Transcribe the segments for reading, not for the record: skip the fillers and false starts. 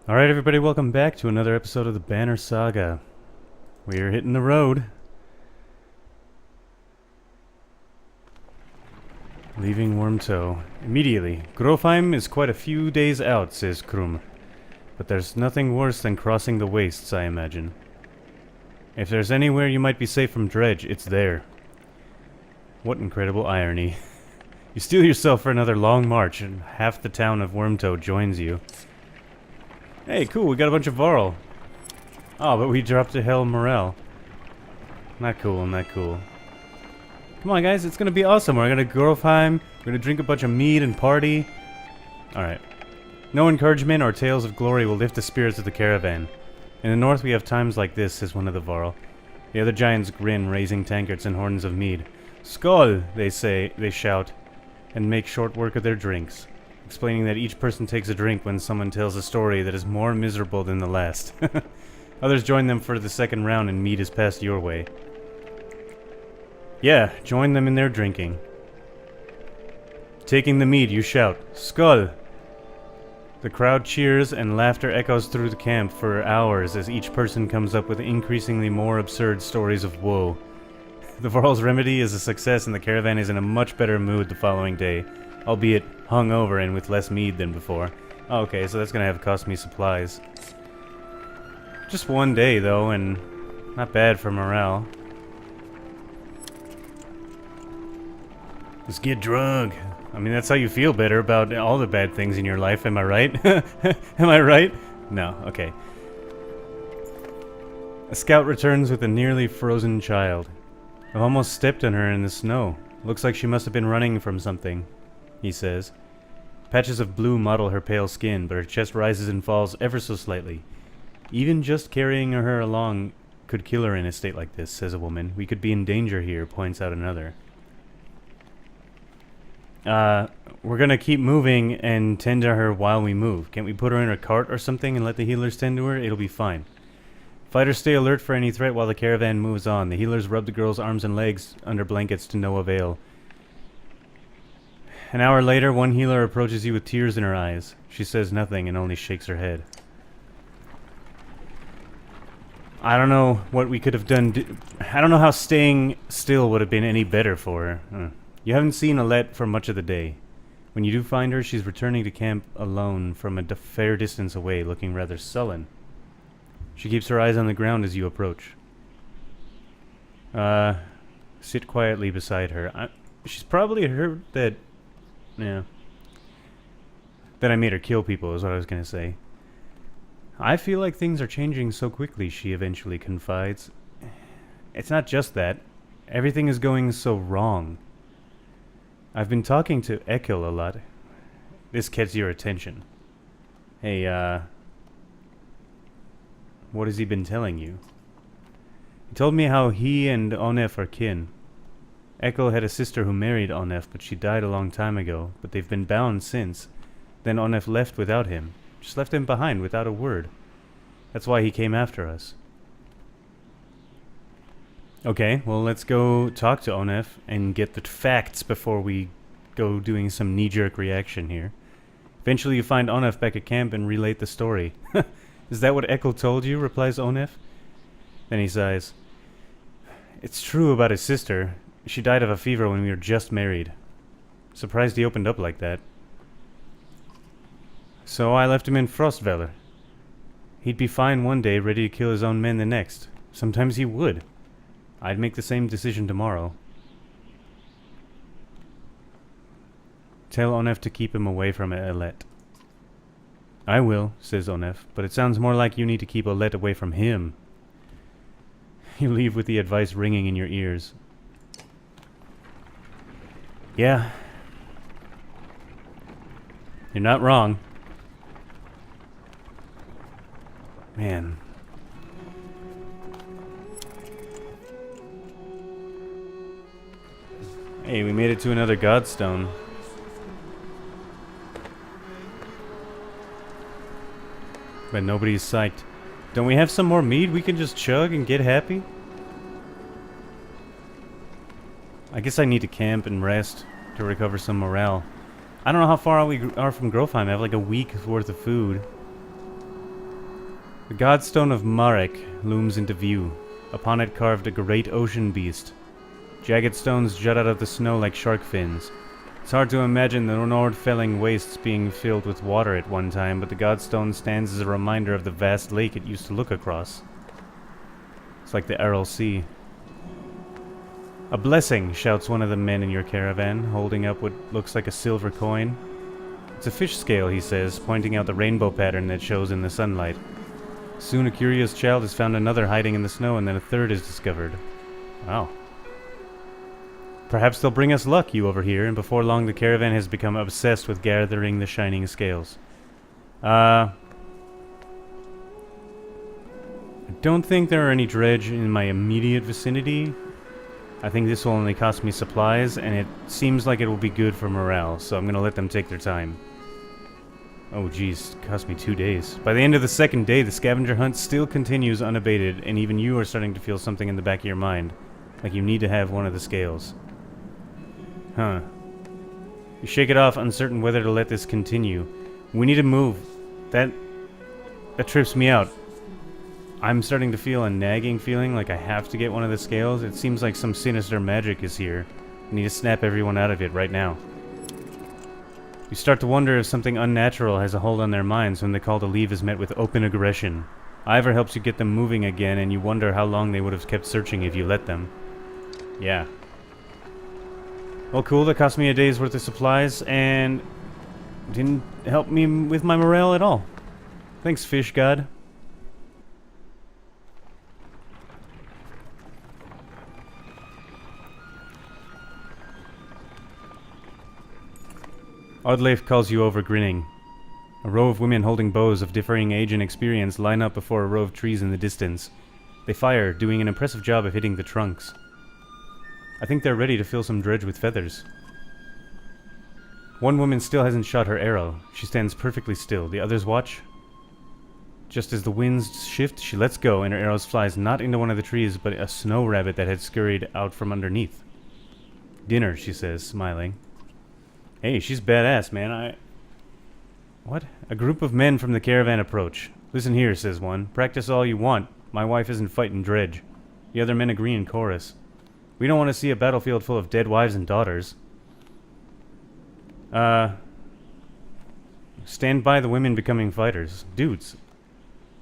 Alright everybody, welcome back to another episode of the Banner Saga. We're hitting the road. Leaving Wormtow. Immediately. Grofheim is quite a few days out, says Krum. But there's nothing worse than crossing the wastes, I imagine. If there's anywhere you might be safe from Dredge, it's there. What incredible irony. You steel yourself for another long march, and half the town of Wormtow joins you. Hey, cool, we got a bunch of Varl. Oh, but we dropped a hell morale. Not cool, not cool. Come on, guys, it's gonna be awesome. We're gonna Grofheim, we're gonna drink a bunch of mead and party. Alright. No encouragement or tales of glory will lift the spirits of the caravan. In the north we have times like this, says one of the Varl. The other giants grin, raising tankards and horns of mead. Skål, they shout, and make short work of their drinks, explaining that each person takes a drink when someone tells a story that is more miserable than the last. Others join them for the second round and mead is passed your way. Yeah, join them in their drinking. Taking the mead, you shout, Skål! The crowd cheers and laughter echoes through the camp for hours as each person comes up with increasingly more absurd stories of woe. The Varl's remedy is a success and the caravan is in a much better mood the following day, albeit hungover and with less mead than before. Oh, okay, so that's gonna have cost me supplies. Just one day though, and not bad for morale. Let's get drunk. I mean, that's how you feel better about all the bad things in your life, am I right? Am I right? No, okay. A scout returns with a nearly frozen child. I've almost stepped on her in the snow. Looks like she must have been running from something, he says. Patches of blue mottle her pale skin, but her chest rises and falls ever so slightly. Even just carrying her along could kill her in a state like this, says a woman. We could be in danger here, points out another. We're gonna keep moving and tend to her while we move. Can't we put her in a cart or something and let the healers tend to her? It'll be fine. Fighters stay alert for any threat while the caravan moves on. The healers rub the girl's arms and legs under blankets to no avail. An hour later, one healer approaches you with tears in her eyes. She says nothing and only shakes her head. I don't know what we could have done. I don't know how staying still would have been any better for her. You haven't seen Alette for much of the day. When you do find her, she's returning to camp alone from a fair distance away, looking rather sullen. She keeps her eyes on the ground as you approach. Sit quietly beside her. She's probably heard that... Yeah. That I made her kill people is what I was gonna say. I feel like things are changing so quickly, she eventually confides. It's not just that. Everything is going so wrong. I've been talking to Ekil a lot. This gets your attention. Hey, what has he been telling you? He told me how he and Onef are kin. Ekil had a sister who married Onef, but she died a long time ago, but they've been bound since. Then Onef left without him. Just left him behind without a word. That's why he came after us. Okay, well let's go talk to Onef and get the facts before we go doing some knee-jerk reaction here. Eventually you find Onef back at camp and relate the story. Is that what Ekil told you? Replies Onef. Then he sighs. It's true about his sister. She died of a fever when we were just married. Surprised he opened up like that. So I left him in Frostveller. He'd be fine one day, ready to kill his own men the next. Sometimes he would. I'd make the same decision tomorrow. Tell Onef to keep him away from Alette. I will, says Onef, but it sounds more like you need to keep Alette away from him. You leave with the advice ringing in your ears. Yeah. You're not wrong. Man. Hey, we made it to another Godstone. But nobody's psyched. Don't we have some more mead we can just chug and get happy? I guess I need to camp and rest to recover some morale. I don't know how far we are from Grofheim. I have like a week's worth of food. The godstone of Marek looms into view. Upon it carved a great ocean beast. Jagged stones jut out of the snow like shark fins. It's hard to imagine the Nordfelling wastes being filled with water at one time, but the godstone stands as a reminder of the vast lake it used to look across. It's like the Aral Sea. A blessing, shouts one of the men in your caravan, holding up what looks like a silver coin. It's a fish scale, he says, pointing out the rainbow pattern that shows in the sunlight. Soon a curious child has found another hiding in the snow, and then a third is discovered. Wow. Perhaps they'll bring us luck, you over here, and before long the caravan has become obsessed with gathering the shining scales. I don't think there are any dredge in my immediate vicinity. I think this will only cost me supplies, and it seems like it will be good for morale, so I'm gonna let them take their time. Oh geez, it cost me 2 days. By the end of the second day, the scavenger hunt still continues unabated, and even you are starting to feel something in the back of your mind. Like you need to have one of the scales. Huh. You shake it off, uncertain whether to let this continue. We need to move. That trips me out. I'm starting to feel a nagging feeling like I have to get one of the scales. It seems like some sinister magic is here. I need to snap everyone out of it right now. You start to wonder if something unnatural has a hold on their minds when the call to leave is met with open aggression. Ivor helps you get them moving again, and you wonder how long they would have kept searching if you let them. Yeah. Well, cool, that cost me a day's worth of supplies, and didn't help me with my morale at all. Thanks, fish god. Oddleif calls you over, grinning. A row of women holding bows of differing age and experience line up before a row of trees in the distance. They fire, doing an impressive job of hitting the trunks. I think they're ready to fill some dredge with feathers. One woman still hasn't shot her arrow. She stands perfectly still. The others watch. Just as the winds shift, she lets go, and her arrow flies not into one of the trees, but a snow rabbit that had scurried out from underneath. Dinner, she says, smiling. Hey, she's badass, man. What? A group of men from the caravan approach. Listen here, says one. Practice all you want. My wife isn't fighting dredge. The other men agree in chorus. We don't want to see a battlefield full of dead wives and daughters. Stand by the women becoming fighters. Dudes.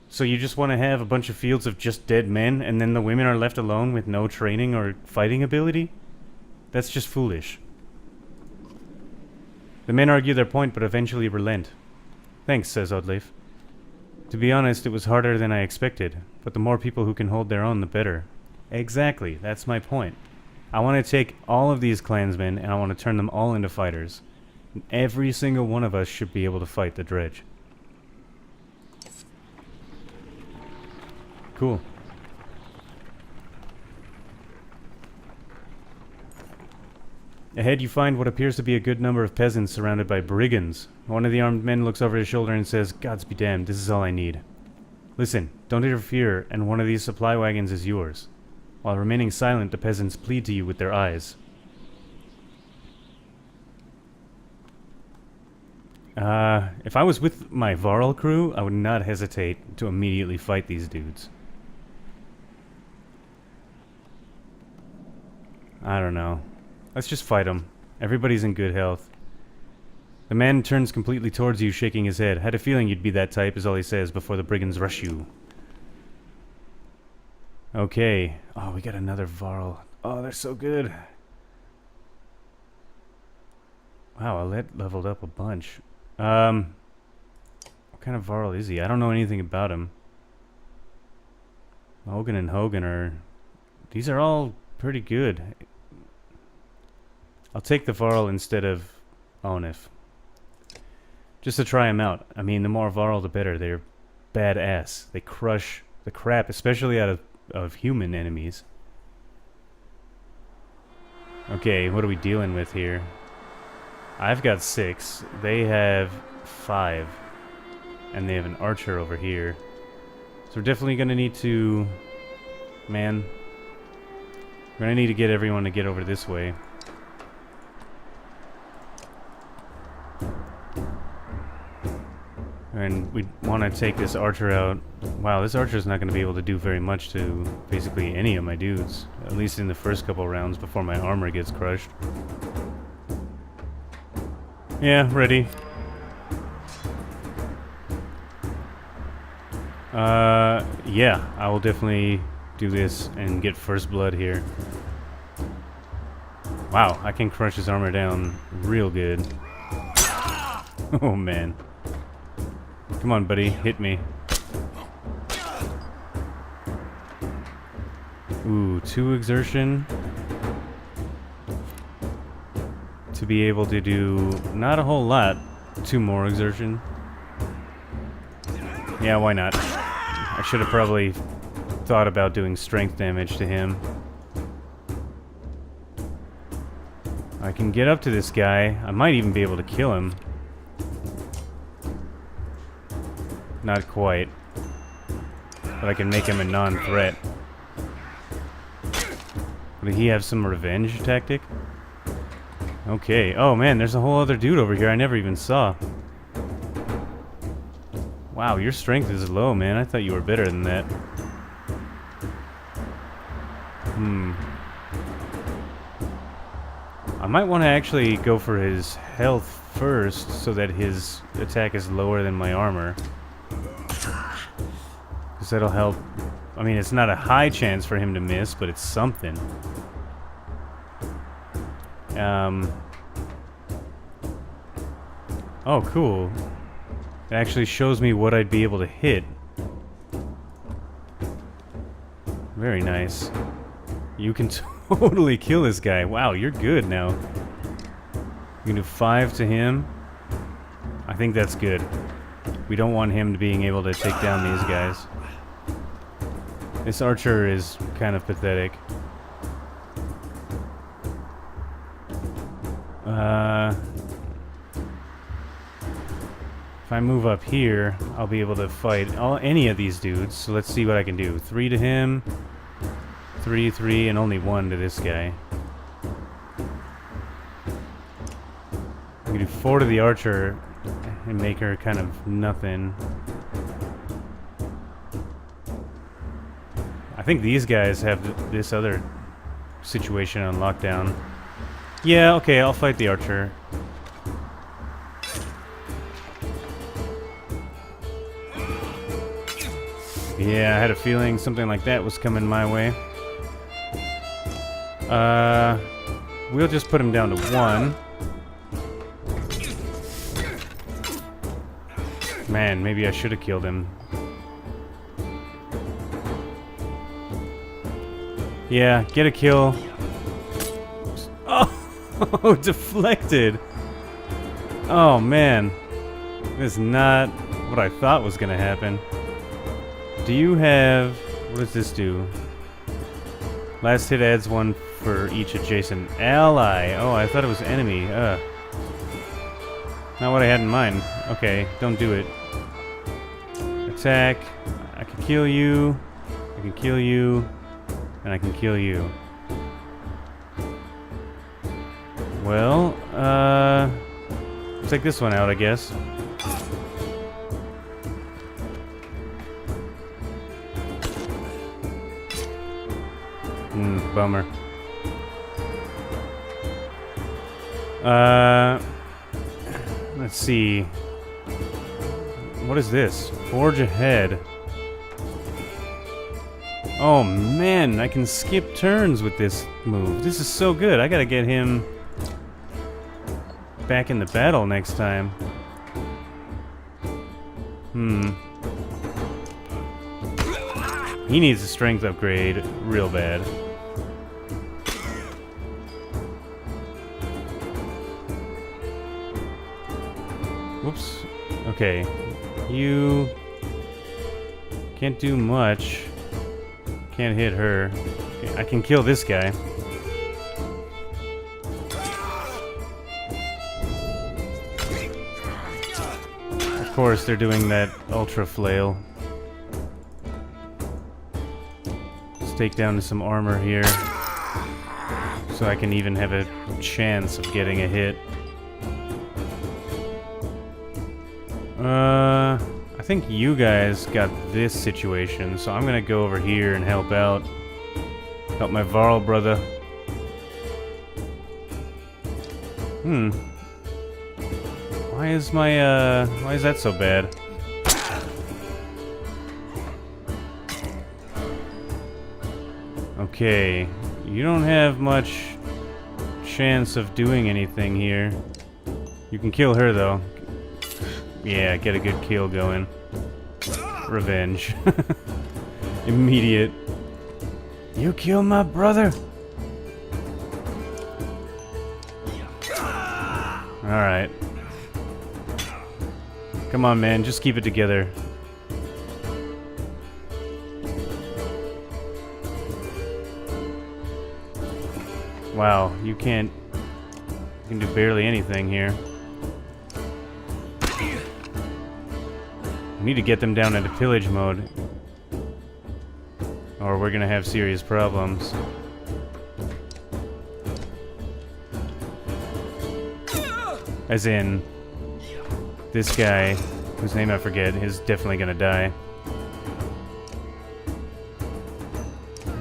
So you just want to have a bunch of fields of just dead men, and then the women are left alone with no training or fighting ability? That's just foolish. The men argue their point, but eventually relent. Thanks, says Oddleif. To be honest, it was harder than I expected, but the more people who can hold their own, the better. Exactly, that's my point. I want to take all of these clansmen, and I want to turn them all into fighters. And every single one of us should be able to fight the dredge. Cool. Ahead you find what appears to be a good number of peasants surrounded by brigands. One of the armed men looks over his shoulder and says, Gods be damned, this is all I need. Listen, don't interfere, and one of these supply wagons is yours. While remaining silent, the peasants plead to you with their eyes. If I was with my Varl crew, I would not hesitate to immediately fight these dudes. I don't know. Let's just fight them. Everybody's in good health. The man turns completely towards you, shaking his head. Had a feeling you'd be that type, is all he says before the brigands rush you. Okay. Oh, we got another Varl. Oh, they're so good. Wow, Alet leveled up a bunch. What kind of Varl is he? I don't know anything about him. Hogan and Hogan are... These are all pretty good. I'll take the Varl instead of Onif. Just to try him out. I mean, the more Varl, the better. They're badass. They crush the crap, especially out of human enemies. Okay, what are we dealing with here? I've got 6. They have 5. And they have an archer over here. So we're definitely going to need to... Man. We're going to need to get everyone to get over this way. And we want to take this archer out. Wow, this archer's not going to be able to do very much to basically any of my dudes. At least in the first couple rounds before my armor gets crushed. Yeah, ready. Yeah, I will definitely do this and get first blood here. Wow, I can crush his armor down real good. Oh man. Come on, buddy, hit me. Ooh, 2 exertion. To be able to do not a whole lot. 2 more exertion. Yeah, why not? I should have probably thought about doing strength damage to him. I can get up to this guy. I might even be able to kill him. Not quite. But I can make him a non-threat. Did he have some revenge tactic? Okay. Oh man, there's a whole other dude over here I never even saw. Wow, your strength is low, man. I thought you were better than that. I might want to actually go for his health first so that his attack is lower than my armor. Because that'll help. I mean, it's not a high chance for him to miss, but it's something. Oh, cool. It actually shows me what I'd be able to hit. Very nice. You can totally kill this guy. Wow, you're good now. You can do 5 to him. I think that's good. We don't want him being able to take down these guys. This archer is kind of pathetic. If I move up here, I'll be able to fight any of these dudes. So let's see what I can do. 3 to him, 3, and only 1 to this guy. I can do 4 to the archer and make her kind of nothing. I think these guys have this other situation on lockdown. Yeah, okay, I'll fight the archer. Yeah, I had a feeling something like that was coming my way. We'll just put him down to 1. Man, maybe I should have killed him. Yeah, get a kill. Oh, deflected. Oh, man. This is not what I thought was going to happen. Do you have... What does this do? Last hit adds 1 for each adjacent ally. Oh, I thought it was enemy. Not what I had in mind. Okay, don't do it. Attack. I can kill you. I can kill you. And I can kill you. Well, take this one out, I guess. Bummer. Let's see. What is this? Forge ahead. Oh man, I can skip turns with this move. This is so good. I gotta get him back in the battle next time. He needs a strength upgrade real bad. Whoops. Okay. You can't do much. Can't hit her. Okay, I can kill this guy. Of course, they're doing that ultra flail. Let's take down some armor here, so I can even have a chance of getting a hit. I think you guys got this situation, so I'm gonna go over here and help out. Help my Varl brother. Why is that so bad? Okay, you don't have much chance of doing anything here. You can kill her though. Yeah, get a good kill going. Revenge. Immediate. You killed my brother? Alright. Come on, man, just keep it together. Wow, you can do barely anything here. We need to get them down into pillage mode, or we're gonna have serious problems. As in, this guy, whose name I forget, is definitely gonna die.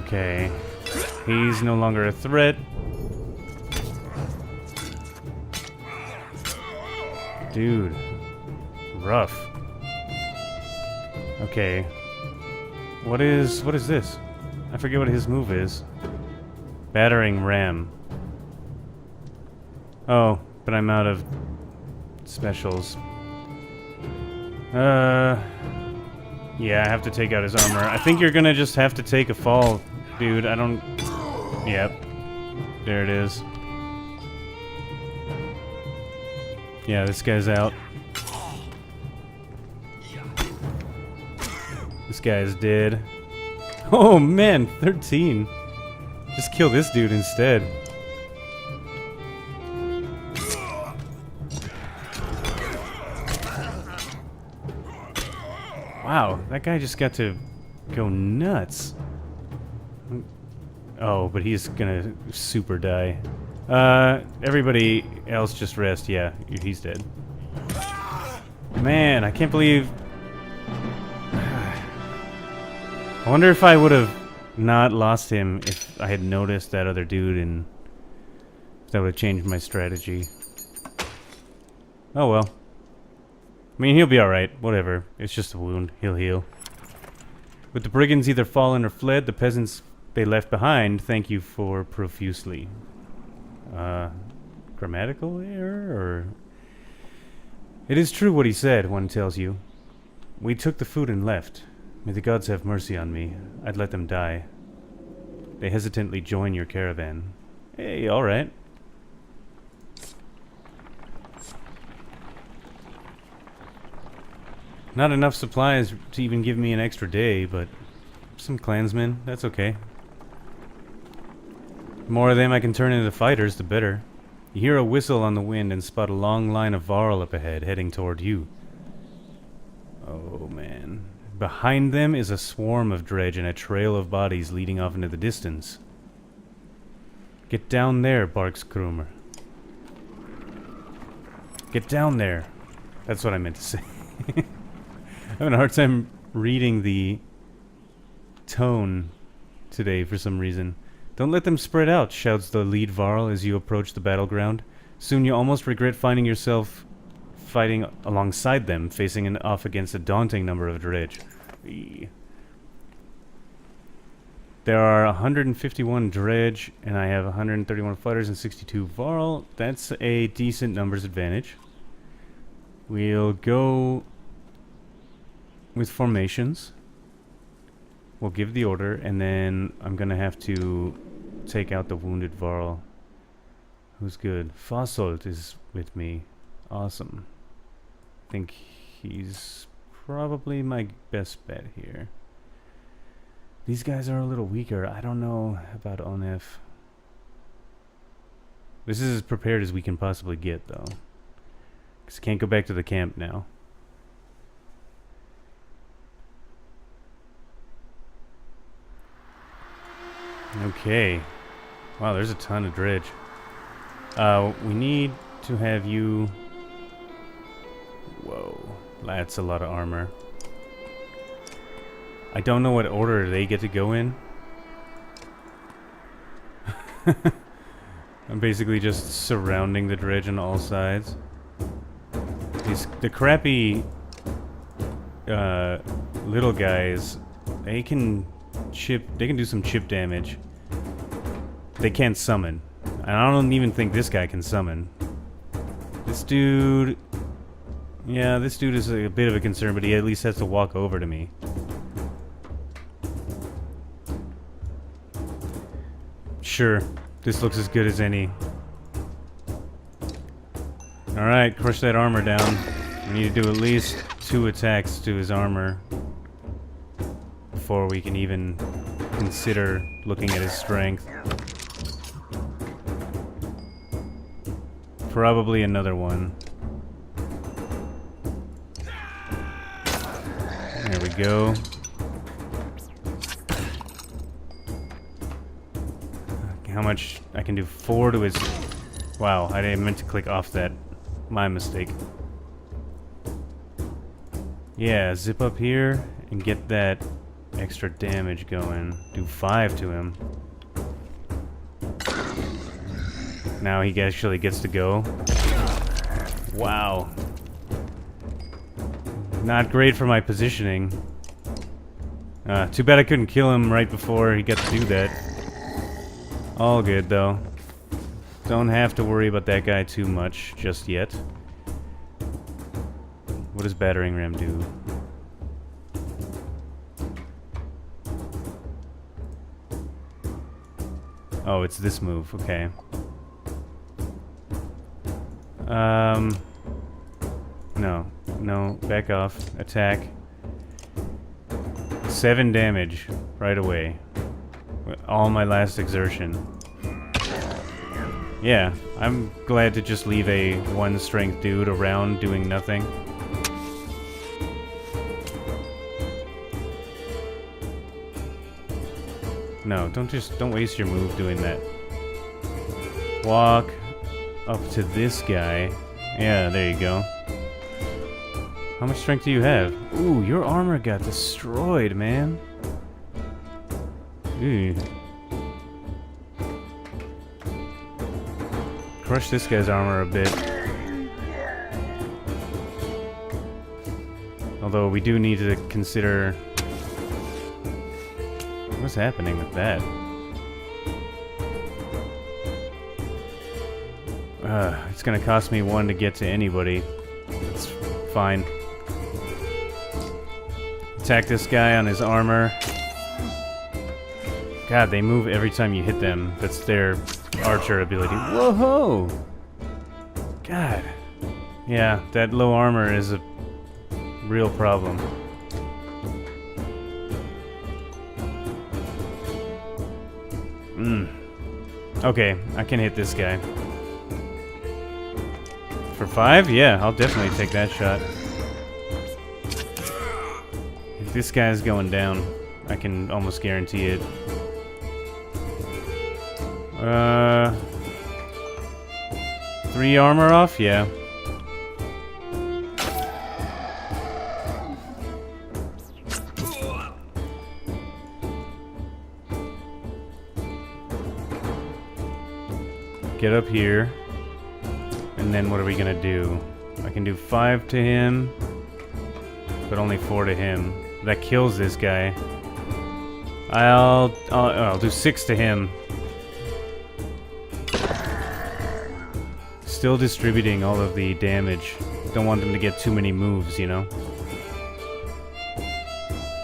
Okay. He's no longer a threat. Dude. Rough. Okay. What is this? I forget what his move is. Battering ram. Oh, but I'm out of specials. Yeah, I have to take out his armor. I think you're gonna just have to take a fall, dude. I don't... Yep. There it is. Yeah, this guy's out. This guy's dead. Oh man, 13. Just kill this dude instead. Wow, that guy just got to go nuts. Oh, but he's gonna super die. Everybody else just rest. Yeah, he's dead. Man, I can't believe... I wonder if I would have not lost him if I had noticed that other dude, and if that would have changed my strategy. Oh well. I mean, he'll be alright. Whatever. It's just a wound. He'll heal. With the brigands either fallen or fled, the peasants they left behind thank you for profusely. Grammatical error, or... It is true what he said, one tells you. We took the food and left. May the gods have mercy on me. I'd let them die. They hesitantly join your caravan. Hey, alright. Not enough supplies to even give me an extra day, but some clansmen, that's okay. The more of them I can turn into fighters, the better. You hear a whistle on the wind and spot a long line of Varl up ahead, heading toward you. Oh, man. Behind them is a swarm of dredge and a trail of bodies leading off into the distance. Get down there, barks Krumer. Get down there. That's what I meant to say. I'm having a hard time reading the tone today for some reason. Don't let them spread out, shouts the lead Varl as you approach the battleground. Soon you almost regret finding yourself fighting alongside them, facing off against a daunting number of dredge. There are 151 dredge, and I have 131 fighters and 62 Varl. That's a decent numbers advantage. We'll go with formations. We'll give the order, and then I'm gonna have to take out the wounded Varl. Who's good? Fossolt is with me. Awesome. I think he's probably my best bet here. These guys are a little weaker. I don't know about Onef. This is as prepared as we can possibly get, though. Because I can't go back to the camp now. Okay. Wow, there's a ton of dredge. We need to have you... Whoa. That's a lot of armor. I don't know what order they get to go in. I'm basically just surrounding the dredge on all sides. The crappy little guys, they can do some chip damage. They can't summon. And I don't even think this guy can summon. This dude... Yeah, this dude is a bit of a concern, but he at least has to walk over to me. Sure, this looks as good as any. Alright, crush that armor down. We need to do at least 2 attacks to his armor before we can even consider looking at his strength. Probably another one. There we go. How much? I can do 4 to his... Wow, I didn't meant to click off that. My mistake. Yeah, zip up here and get that extra damage going. Do 5 to him. Now he actually gets to go. Wow. Not great for my positioning. Too bad I couldn't kill him right before he got to do that. All good, though. Don't have to worry about that guy too much just yet. What does Battering Ram do? Oh, it's this move. Okay. No, back off. Attack. 7 damage right away. All my last exertion. Yeah, I'm glad to just leave a 1 strength dude around doing nothing. No, don't waste your move doing that. Walk up to this guy. Yeah, there you go. How much strength do you have? Ooh, your armor got destroyed, man. Ooh. Crush this guy's armor a bit. Although we do need to consider... What's happening with that? It's gonna cost me 1 to get to anybody. That's fine. Attack this guy on his armor. God, they move every time you hit them. That's their archer ability. Whoa! God. Yeah, that low armor is a real problem. Okay, I can hit this guy. For 5? Yeah, I'll definitely take that shot. If this guy's going down, I can almost guarantee it. 3 armor off? Yeah. Get up here. And then what are we gonna do? I can do 5 to him, but only 4 to him. That kills this guy. I'll do 6 to him. Still distributing all of the damage. Don't want them to get too many moves, you know?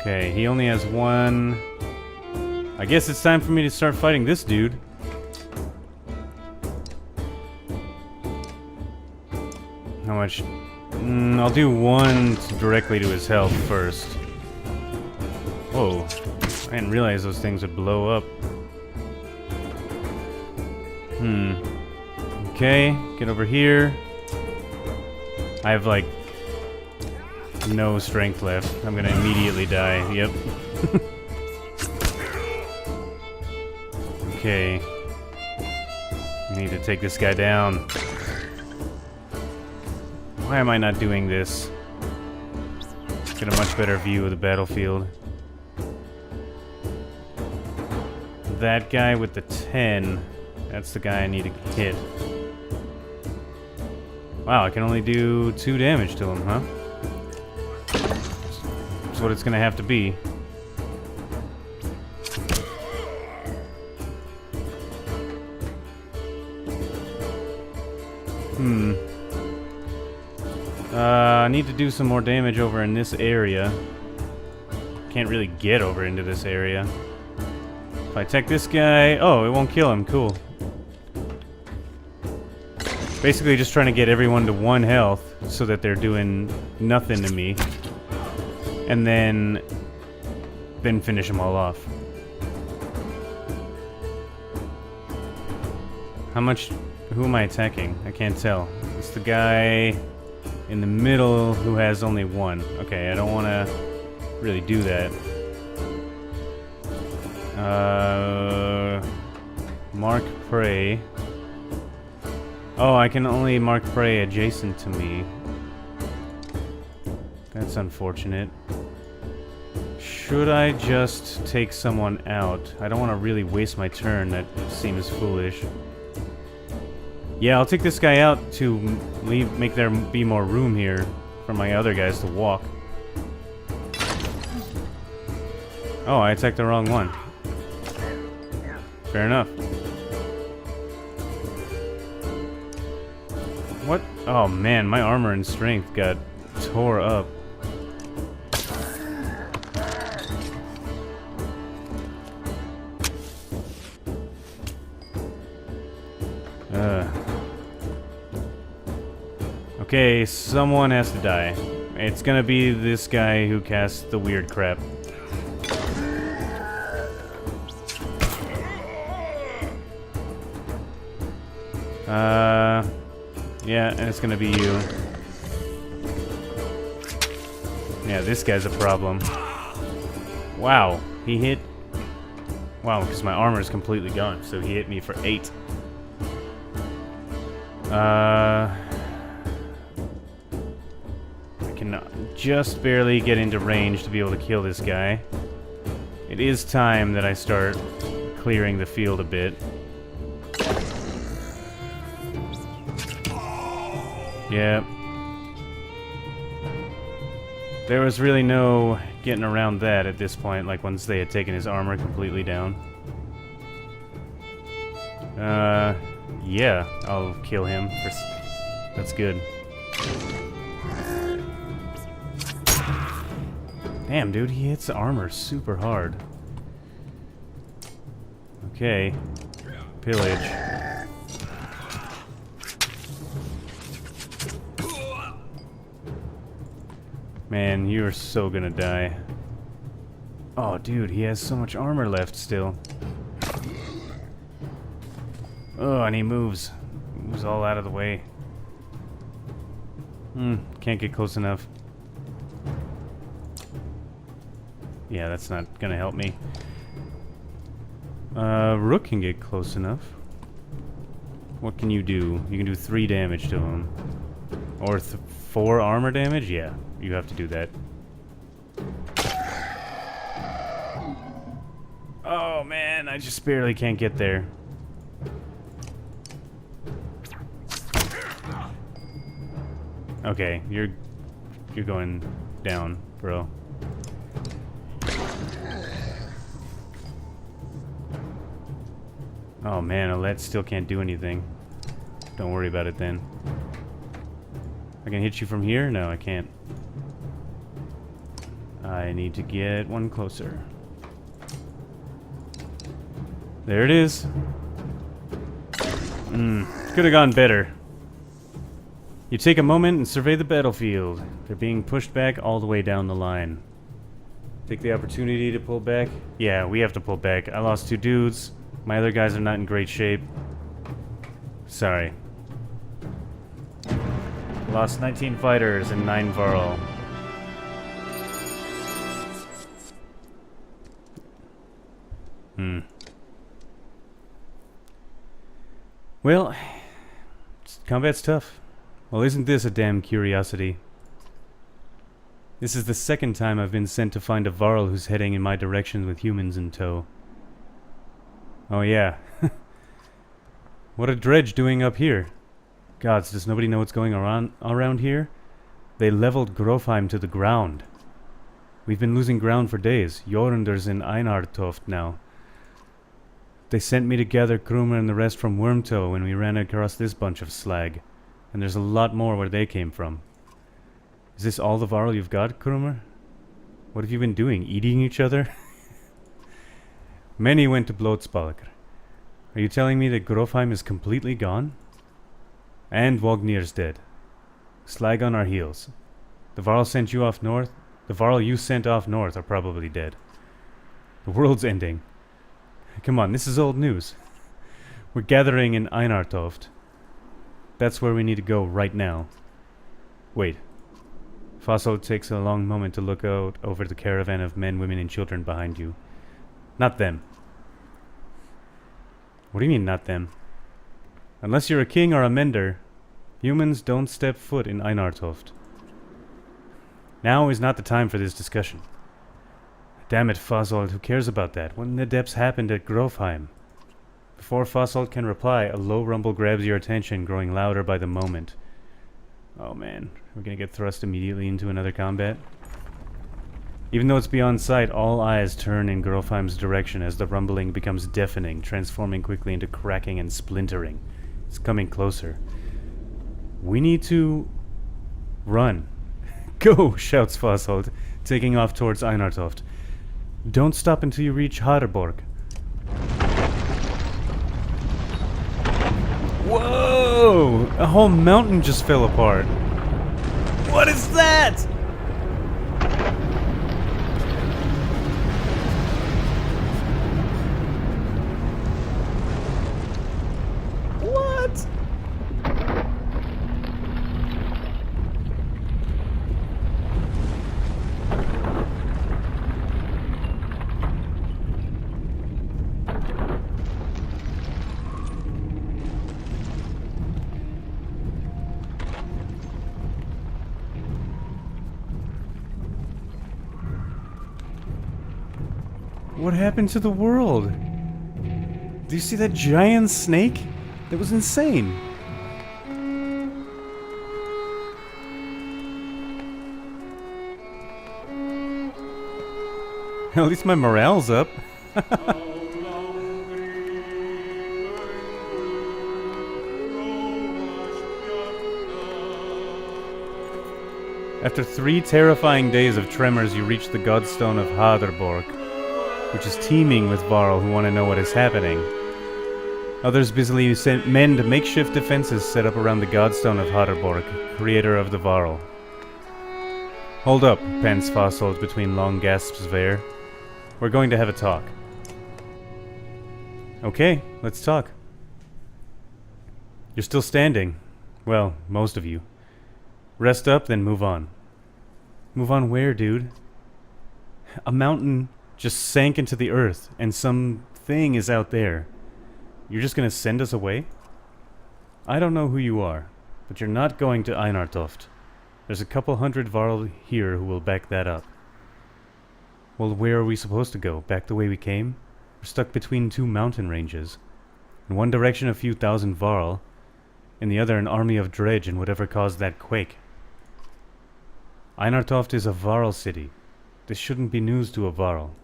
Okay, he only has 1. I guess it's time for me to start fighting this dude. How much? I'll do 1 directly to his health first. Whoa. I didn't realize those things would blow up. Okay, get over here. I have, like, no strength left. I'm gonna immediately die. Yep. Okay. I need to take this guy down. Why am I not doing this? Get a much better view of the battlefield. that guy with the 10. That's the guy I need to hit. Wow, I can only do 2 damage to him, huh? That's what it's gonna have to be. I need to do some more damage over in this area. Can't really get over into this area. If I attack this guy... Oh, it won't kill him. Cool. Basically just trying to get everyone to 1 health so that they're doing nothing to me. And then finish them all off. How much... Who am I attacking? I can't tell. It's the guy in the middle who has only 1. Okay, I don't want to really do that. Mark prey. Oh, I can only mark prey adjacent to me. That's unfortunate. Should I just take someone out? I don't want to really waste my turn. That seems foolish. Yeah, I'll take this guy out to make there be more room here for my other guys to walk. Oh, I attacked the wrong one. Fair enough. What? Oh man, my armor and strength got tore up. Okay, someone has to die. It's gonna be this guy who casts the weird crap. Yeah, and it's gonna be you. Yeah, this guy's a problem. Wow, he hit... Wow, because my armor is completely gone, so he hit me for 8. I can just barely get into range to be able to kill this guy. It is time that I start clearing the field a bit. Yep. There was really no getting around that at this point, like once they had taken his armor completely down. Yeah, I'll kill him. That's good. Damn, dude, he hits the armor super hard. Okay. Pillage. Man, you are so gonna die. Oh, dude, he has so much armor left still. Oh, and he moves. Moves all out of the way. Can't get close enough. Yeah, that's not gonna help me. Rook can get close enough. What can you do? You can do 3 damage to him. Or 4 armor damage? Yeah, you have to do that. Oh man, I just barely can't get there. Okay, you're going down, bro. Oh man, Alette still can't do anything. Don't worry about it then. I can hit you from here? No, I can't. I need to get one closer. There it is. Could have gone better. You take a moment and survey the battlefield. They're being pushed back all the way down the line. Take the opportunity to pull back. Yeah, we have to pull back. I lost 2 dudes. My other guys are not in great shape. Sorry. Lost 19 fighters and 9 Varl. Well, combat's tough. Well, isn't this a damn curiosity? This is the 2nd time I've been sent to find a Varl who's heading in my direction with humans in tow. Oh yeah. What a dredge doing up here? Gods, does nobody know what's going on around here? They leveled Grofheim to the ground. We've been losing ground for days. Jorunder's in Einartoft now. They sent me to gather Krumer and the rest from Wormtoe when we ran across this bunch of slag. And there's a lot more where they came from. Is this all the Varl you've got, Krumer? What have you been doing? Eating each other? Many went to Blodsbalker. Are you telling me that Grofheim is completely gone? And Wognir's dead. Slag on our heels. The Varl sent you off north? The Varl you sent off north are probably dead. The world's ending. Come on, this is old news. We're gathering in Einartoft. That's where we need to go right now. Wait. Fossil takes a long moment to look out over the caravan of men, women, and children behind you. Not them. What do you mean, not them? Unless you're a king or a mender, humans don't step foot in Einartoft. Now is not the time for this discussion. Damn it, Fossold, who cares about that? What in the depths happened at Grofheim? Before Fossold can reply, a low rumble grabs your attention, growing louder by the moment. Oh man, we're gonna get thrust immediately into another combat? Even though it's beyond sight, all eyes turn in Grofheim's direction as the rumbling becomes deafening, transforming quickly into cracking and splintering. It's coming closer. We need to run. Go, shouts Fossold, taking off towards Einartoft. Don't stop until you reach Harborg. Whoa! A whole mountain just fell apart. What is that? What? What happened to the world? Do you see that giant snake? That was insane. At least my morale's up. After 3 terrifying days of tremors, you reach the Godstone of Haderborg, which is teeming with Varl who want to know what is happening. Others busily mend makeshift defenses set up around the Godstone of Haderborg, creator of the Varl. Hold up, pants Fossold between long gasps of air. We're going to have a talk. Okay, let's talk. You're still standing. Well, most of you. Rest up, then move on. Move on where, dude? A mountain just sank into the earth, and some thing is out there. You're just gonna send us away? I don't know who you are, but you're not going to Einartoft. There's a couple hundred Varl here who will back that up. Well, where are we supposed to go? Back the way we came? We're stuck between 2 mountain ranges. In one direction a few thousand Varl, in the other an army of dredge and whatever caused that quake. Einartoft is a Varl city. This shouldn't be news to a Varl.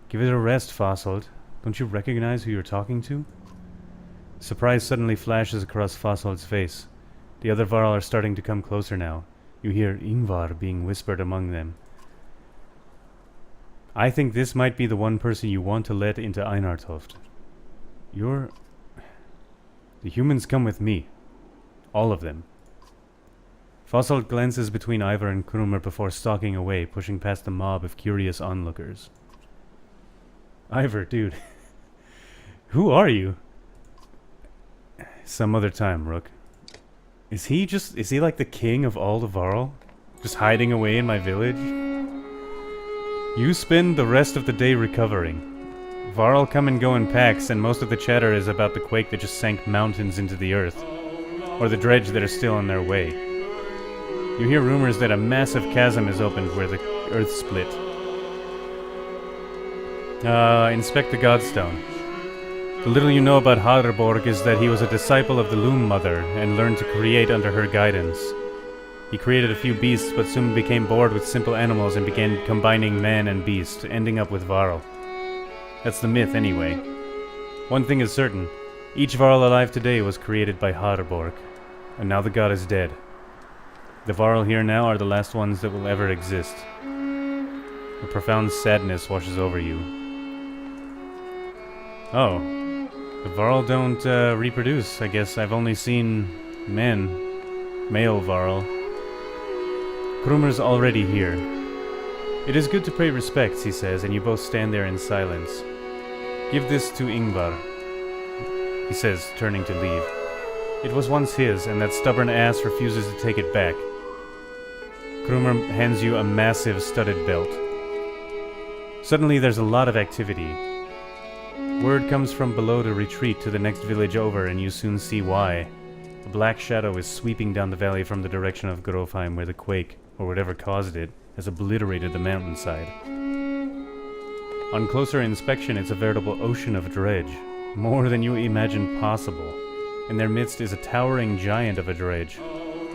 Give it a rest, Fossold. Don't you recognize who you're talking to? Surprise suddenly flashes across Fossold's face. The other Varl are starting to come closer now. You hear Ingvar being whispered among them. I think this might be the one person you want to let into Einartoft. The humans come with me. All of them. Fossold glances between Ivar and Krumer before stalking away, pushing past the mob of curious onlookers. Ivar, dude. Who are you? Some other time, Rook. Is he like the king of all the Varl? Just hiding away in my village? You spend the rest of the day recovering. Varl come and go in packs, and most of the chatter is about the quake that just sank mountains into the earth, or the dredge that are still on their way. You hear rumors that a massive chasm is opened where the earth split. Inspect the Godstone. The little you know about Harborg is that he was a disciple of the Loom Mother and learned to create under her guidance. He created a few beasts, but soon became bored with simple animals and began combining man and beast, ending up with Varl. That's the myth, anyway. One thing is certain. Each Varl alive today was created by Harborg, and now the god is dead. The Varl here now are the last ones that will ever exist. A profound sadness washes over you. Oh. The Varl don't reproduce, I guess. I've only seen men. Male Varl. Krumer's already here. It is good to pay respects, he says, and you both stand there in silence. Give this to Ingvar, he says, turning to leave. It was once his, and that stubborn ass refuses to take it back. Krumer hands you a massive studded belt. Suddenly there's a lot of activity. Word comes from below to retreat to the next village over, and you soon see why. A black shadow is sweeping down the valley from the direction of Grofheim, where the quake, or whatever caused it, has obliterated the mountainside. On closer inspection, it's a veritable ocean of dredge, more than you imagined possible. In their midst is a towering giant of a dredge,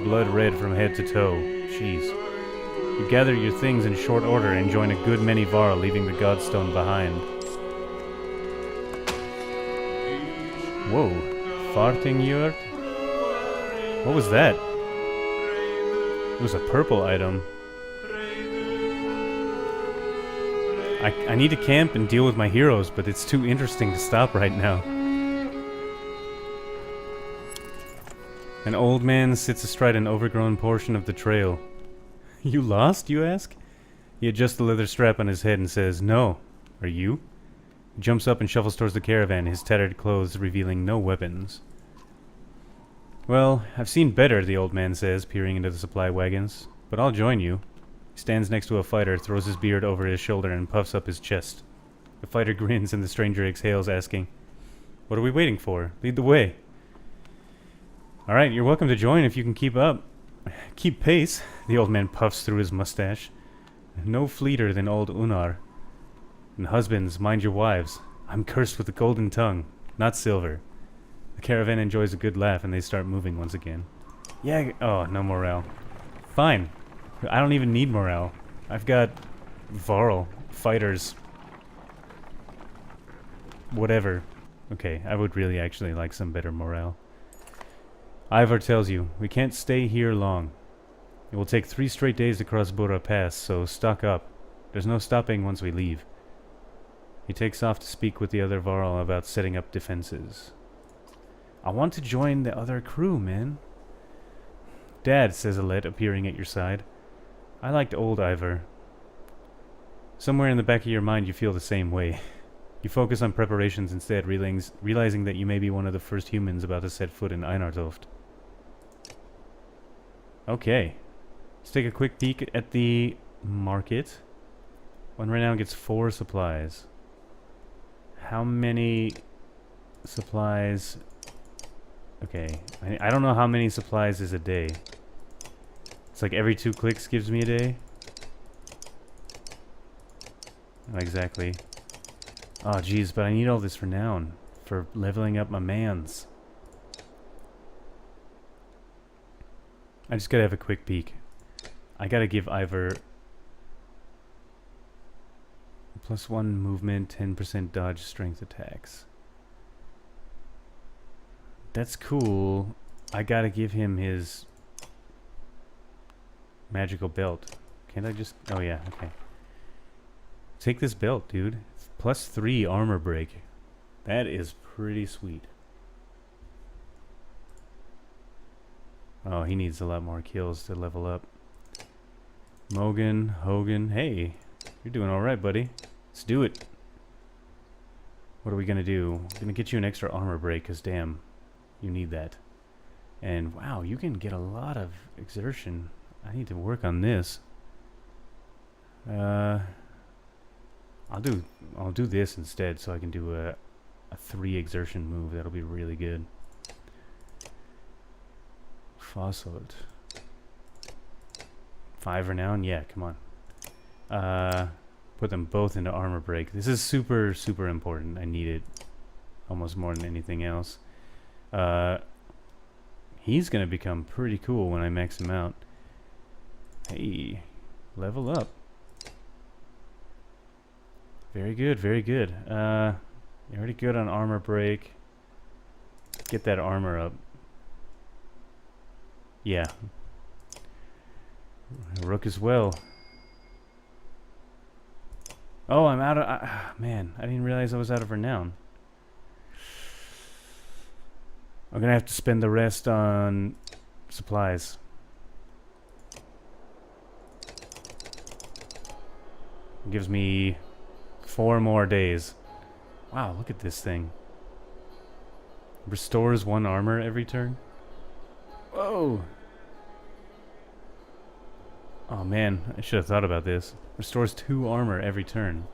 blood red from head to toe. Jeez. You gather your things in short order and join a good many Varl, leaving the Godstone behind. Whoa. Farting yurt? What was that? It was a purple item. I need to camp and deal with my heroes, but it's too interesting to stop right now. An old man sits astride an overgrown portion of the trail. You lost, you ask? He adjusts the leather strap on his head and says, No. Are you? He jumps up and shuffles towards the caravan, his tattered clothes revealing no weapons. Well, I've seen better, the old man says, peering into the supply wagons. But I'll join you. He stands next to a fighter, throws his beard over his shoulder, and puffs up his chest. The fighter grins and the stranger exhales, asking, What are we waiting for? Lead the way. Alright, you're welcome to join if you can keep up. Keep pace, the old man puffs through his mustache. No fleeter than old Unar. And husbands, mind your wives. I'm cursed with a golden tongue, not silver. The caravan enjoys a good laugh and they start moving once again. Yeah, oh, no morale. Fine. I don't even need morale. I've got Varl, fighters. Whatever. Okay, I would really actually like some better morale. Ivar tells you, we can't stay here long. It will take 3 straight days to cross Bura Pass, so stock up. There's no stopping once we leave. He takes off to speak with the other Varl about setting up defenses. I want to join the other crew, man. Dad, says Alette, appearing at your side. I liked old Ivar. Somewhere in the back of your mind you feel the same way. You focus on preparations instead, realizing that you may be one of the first humans about to set foot in Einartoft. Okay. Let's take a quick peek at the market. One right now gets 4 supplies. How many supplies? Okay. I don't know how many supplies is a day. It's like every 2 clicks gives me a day. Not exactly. Oh, jeez, but I need all this for now. For leveling up my mans. I just gotta have a quick peek. I gotta give Ivar +1 movement, 10% dodge, strength attacks. That's cool. I gotta give him his magical belt. Can't I just... Oh yeah, okay. Take this belt, dude. +3 armor break. That is pretty sweet. Oh, he needs a lot more kills to level up. Mogan, Hogan. Hey, you're doing alright, buddy. Let's do it. What are we gonna do? I'm gonna get you an extra armor break, because damn, you need that. And wow, you can get a lot of exertion. I need to work on this. I'll do this instead, so I can do a 3 exertion move. That'll be really good. Fossiled. 5 renown? Yeah, come on. Put them both into armor break. This is super, super important. I need it. almost more than anything else. He's gonna become pretty cool when I max him out. Hey, level up. Very good, very good. You're already good on armor break. Get that armor up. Yeah. Rook as well. Oh, I'm out of... man, I didn't realize I was out of renown. I'm gonna have to spend the rest on supplies. It gives me 4 more days. Wow, look at this thing. Restores 1 armor every turn. Whoa! Oh man, I should have thought about this. Restores 2 armor every turn.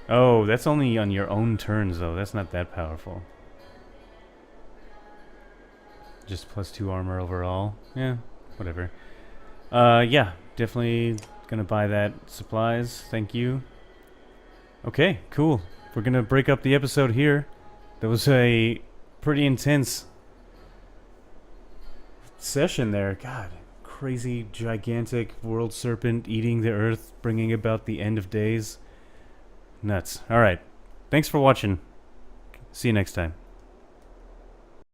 Oh, that's only on your own turns though. That's not that powerful. Just plus 2 armor overall. Yeah, whatever. Yeah, definitely gonna buy that supplies. Thank you. Okay, cool. We're gonna break up the episode here. That was a pretty intense session there. God, crazy, gigantic world serpent eating the earth, bringing about the end of days. Nuts. Alright. Thanks for watching. See you next time.